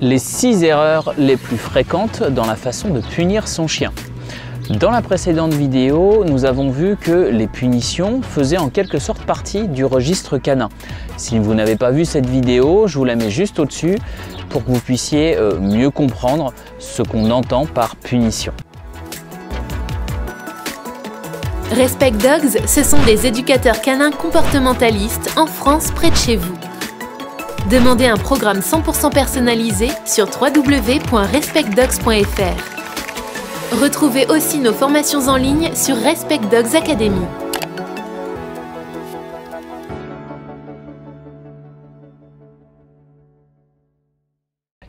Les 6 erreurs les plus fréquentes dans la façon de punir son chien. Dans la précédente vidéo, nous avons vu que les punitions faisaient en quelque sorte partie du registre canin. Si vous n'avez pas vu cette vidéo, je vous la mets juste au-dessus pour que vous puissiez mieux comprendre ce qu'on entend par punition. Respect Dogs, ce sont des éducateurs canins comportementalistes en France près de chez vous. Demandez un programme 100% personnalisé sur www.respectdogs.fr. Retrouvez aussi nos formations en ligne sur Respect Dogs Academy.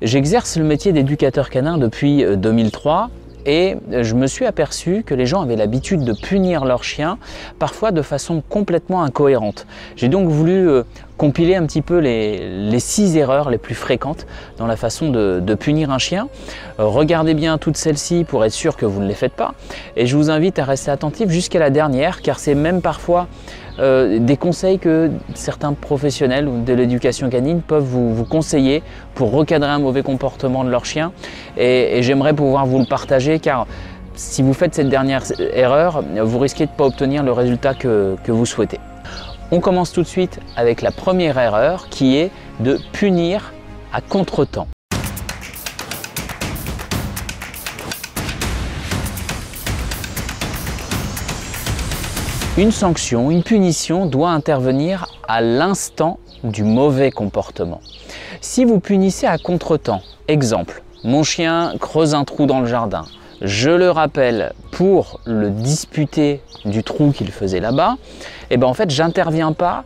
J'exerce le métier d'éducateur canin depuis 2003 et je me suis aperçu que les gens avaient l'habitude de punir leurs chiens, parfois de façon complètement incohérente. J'ai donc voulu compiler un petit peu les 6 erreurs les plus fréquentes dans la façon de punir un chien. Regardez bien toutes celles-ci pour être sûr que vous ne les faites pas. Et je vous invite à rester attentif jusqu'à la dernière, car c'est même parfois des conseils que certains professionnels de l'éducation canine peuvent vous conseiller pour recadrer un mauvais comportement de leur chien. Et j'aimerais pouvoir vous le partager, car si vous faites cette dernière erreur, vous risquez de ne pas obtenir le résultat que vous souhaitez. On commence tout de suite avec la première erreur qui est de punir à contretemps. Une sanction, une punition doit intervenir à l'instant du mauvais comportement. Si vous punissez à contretemps, exemple, mon chien creuse un trou dans le jardin, je le rappelle pour le disputer du trou qu'il faisait là-bas, et ben en fait j'interviens pas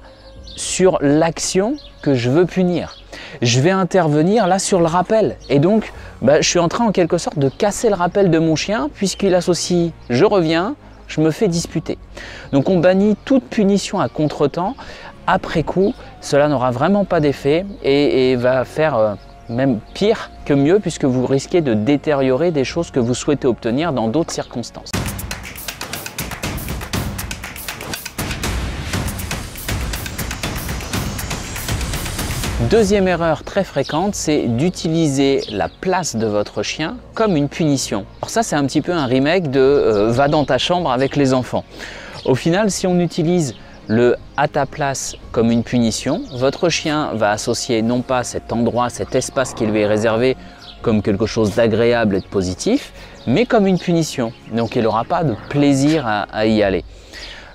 sur l'action que je veux punir. Je vais intervenir là sur le rappel et donc je suis en train en quelque sorte de casser le rappel de mon chien puisqu'il associe je reviens, je me fais disputer. Donc on bannit toute punition à contretemps. Après coup, cela n'aura vraiment pas d'effet et va faire même pire que mieux puisque vous risquez de détériorer des choses que vous souhaitez obtenir dans d'autres circonstances. Deuxième erreur très fréquente, c'est d'utiliser la place de votre chien comme une punition. Alors ça, c'est un petit peu un remake de va dans ta chambre avec les enfants. Au final, si on utilise le à ta place comme une punition, votre chien va associer non pas cet endroit, cet espace qui lui est réservé comme quelque chose d'agréable et de positif, mais comme une punition. Donc il n'aura pas de plaisir à y aller.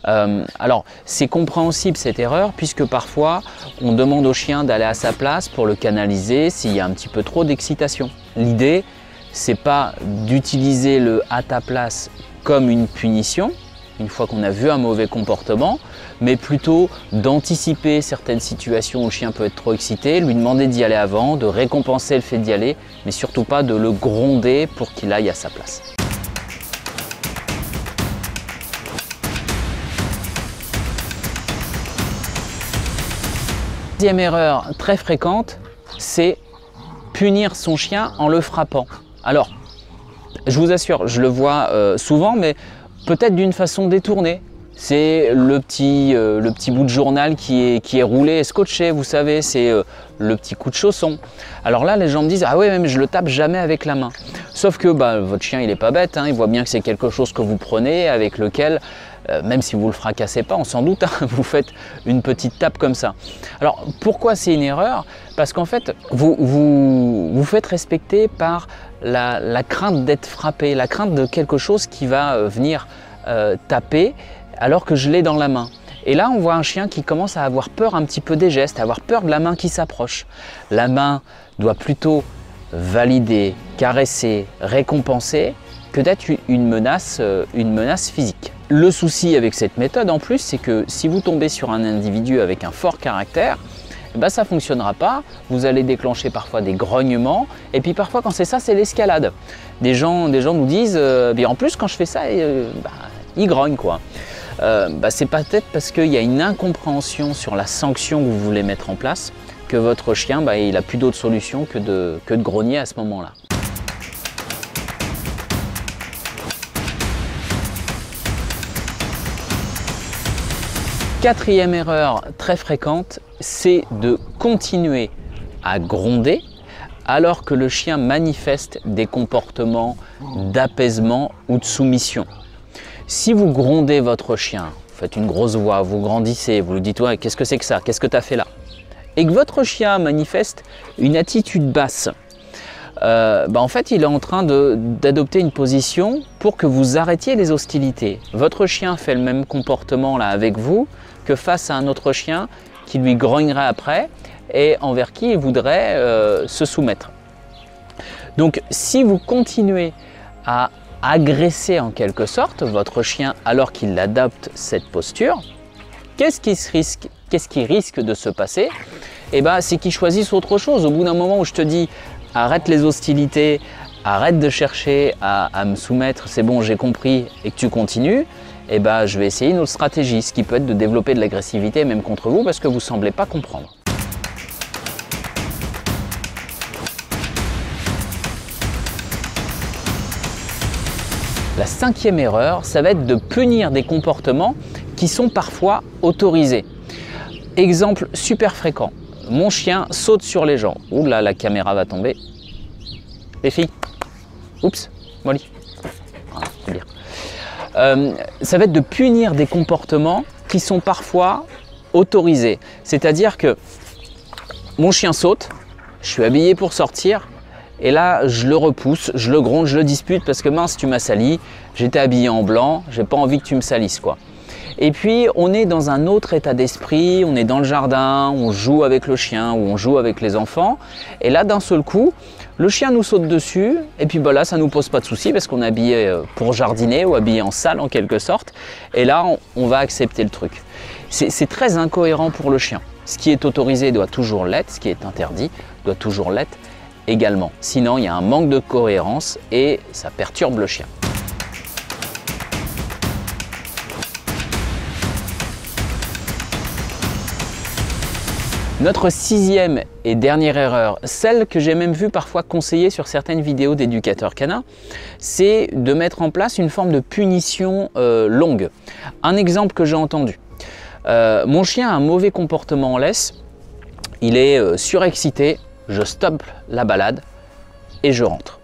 Alors c'est compréhensible cette erreur puisque parfois on demande au chien d'aller à sa place pour le canaliser s'il y a un petit peu trop d'excitation. L'idée c'est pas d'utiliser le à ta place comme une punition une fois qu'on a vu un mauvais comportement, mais plutôt d'anticiper certaines situations où le chien peut être trop excité, lui demander d'y aller avant, de récompenser le fait d'y aller, mais surtout pas de le gronder pour qu'il aille à sa place. Deuxième erreur très fréquente, c'est punir son chien en le frappant. Alors, je vous assure, je le vois souvent, mais peut-être d'une façon détournée. C'est le petit bout de journal qui est roulé et scotché, vous savez, c'est le petit coup de chausson. Alors là, les gens me disent « Ah ouais, mais je le tape jamais avec la main ». Sauf que votre chien, il n'est pas bête, hein, il voit bien que c'est quelque chose que vous prenez, avec lequel, même si vous ne le fracassez pas, on s'en doute, hein, vous faites une petite tape comme ça. Alors, pourquoi c'est une erreur? Parce qu'en fait, vous faites respecter par la crainte d'être frappé, la crainte de quelque chose qui va venir taper alors que je l'ai dans la main. Et là, on voit un chien qui commence à avoir peur un petit peu des gestes, à avoir peur de la main qui s'approche. La main doit plutôt valider, caresser, récompenser que d'être une menace physique. Le souci avec cette méthode en plus, c'est que si vous tombez sur un individu avec un fort caractère, ça ne fonctionnera pas, vous allez déclencher parfois des grognements et puis parfois quand c'est ça, c'est l'escalade. Des gens nous disent en plus quand je fais ça, il grogne quoi. C'est peut-être parce qu'il y a une incompréhension sur la sanction que vous voulez mettre en place que votre chien il n'a plus d'autre solution que de grogner à ce moment-là. Quatrième erreur très fréquente, c'est de continuer à gronder alors que le chien manifeste des comportements d'apaisement ou de soumission. Si vous grondez votre chien, vous faites une grosse voix, vous grandissez, vous lui dites « ouais, qu'est-ce que c'est que ça? Qu'est-ce que tu as fait là ?» et que votre chien manifeste une attitude basse, en fait, il est en train d'adopter une position pour que vous arrêtiez les hostilités. Votre chien fait le même comportement là avec vous que face à un autre chien qui lui grognerait après et envers qui il voudrait se soumettre. Donc, si vous continuez à agresser en quelque sorte votre chien alors qu'il adopte cette posture, qu'est-ce qui risque de se passer? Eh ben, c'est qu'il choisisse autre chose. Au bout d'un moment où je te dis arrête les hostilités, arrête de chercher à me soumettre, c'est bon, j'ai compris, et que tu continues, eh ben, je vais essayer une autre stratégie, ce qui peut être de développer de l'agressivité même contre vous parce que vous ne semblez pas comprendre. La cinquième erreur, ça va être de punir des comportements qui sont parfois autorisés. Exemple super fréquent. Mon chien saute sur les gens. Ouh là, la caméra va tomber. Les filles. Oups, Molly. Voilà, c'est bien. Ça va être de punir des comportements qui sont parfois autorisés. C'est-à-dire que mon chien saute, je suis habillé pour sortir, et là, je le repousse, je le gronde, je le dispute parce que mince, tu m'as sali, j'étais habillé en blanc, j'ai pas envie que tu me salisses, quoi. Et puis, on est dans un autre état d'esprit, on est dans le jardin, on joue avec le chien ou on joue avec les enfants. Et là, d'un seul coup, le chien nous saute dessus. Et puis là, ça ne nous pose pas de souci parce qu'on est habillé pour jardiner ou habillé en salle en quelque sorte. Et là, on va accepter le truc. C'est très incohérent pour le chien. Ce qui est autorisé doit toujours l'être, ce qui est interdit doit toujours l'être également. Sinon, il y a un manque de cohérence et ça perturbe le chien. Notre sixième et dernière erreur, celle que j'ai même vu parfois conseiller sur certaines vidéos d'éducateurs canins, c'est de mettre en place une forme de punition longue. Un exemple que j'ai entendu. Mon chien a un mauvais comportement en laisse, il est surexcité, je stoppe la balade et je rentre.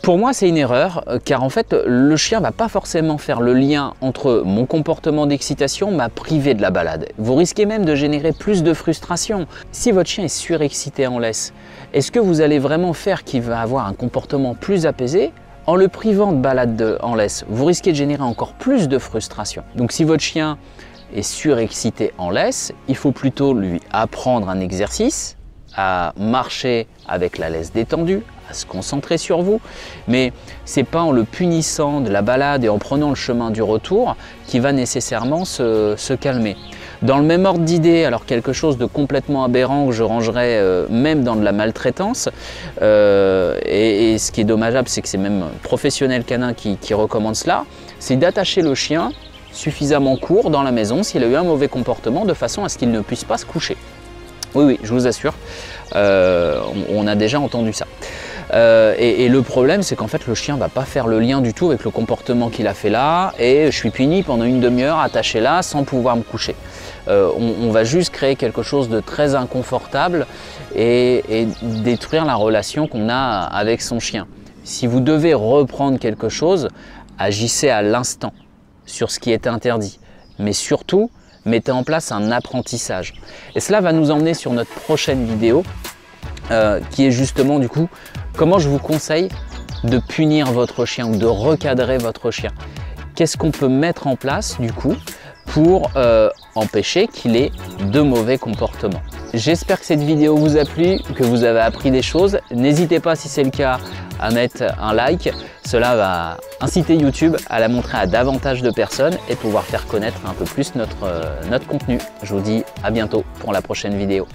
Pour moi, c'est une erreur, car en fait, le chien ne va pas forcément faire le lien entre mon comportement d'excitation m'a privé de la balade. Vous risquez même de générer plus de frustration. Si votre chien est surexcité en laisse, est-ce que vous allez vraiment faire qu'il va avoir un comportement plus apaisé en le privant de balade en laisse? Vous risquez de générer encore plus de frustration. Donc si votre chien est surexcité en laisse, il faut plutôt lui apprendre un exercice, à marcher avec la laisse détendue, à se concentrer sur vous, mais c'est pas en le punissant de la balade et en prenant le chemin du retour qui va nécessairement se calmer. Dans le même ordre d'idée, alors quelque chose de complètement aberrant que je rangerais même dans de la maltraitance, et ce qui est dommageable, c'est que c'est même professionnel canin qui recommande cela, c'est d'attacher le chien suffisamment court dans la maison s'il a eu un mauvais comportement de façon à ce qu'il ne puisse pas se coucher. Oui, je vous assure, on a déjà entendu ça. Et le problème, c'est qu'en fait, le chien ne va pas faire le lien du tout avec le comportement qu'il a fait là, et je suis puni pendant une demi-heure attaché là sans pouvoir me coucher. On va juste créer quelque chose de très inconfortable et détruire la relation qu'on a avec son chien. Si vous devez reprendre quelque chose, agissez à l'instant sur ce qui est interdit, mais surtout, mettez en place un apprentissage. Et cela va nous emmener sur notre prochaine vidéo, qui est justement du coup, comment je vous conseille de punir votre chien ou de recadrer votre chien. Qu'est-ce qu'on peut mettre en place du coup pour empêcher qu'il ait de mauvais comportements. J'espère que cette vidéo vous a plu, que vous avez appris des choses. N'hésitez pas, si c'est le cas, à mettre un like. Cela va inciter YouTube à la montrer à davantage de personnes et pouvoir faire connaître un peu plus notre contenu. Je vous dis à bientôt pour la prochaine vidéo.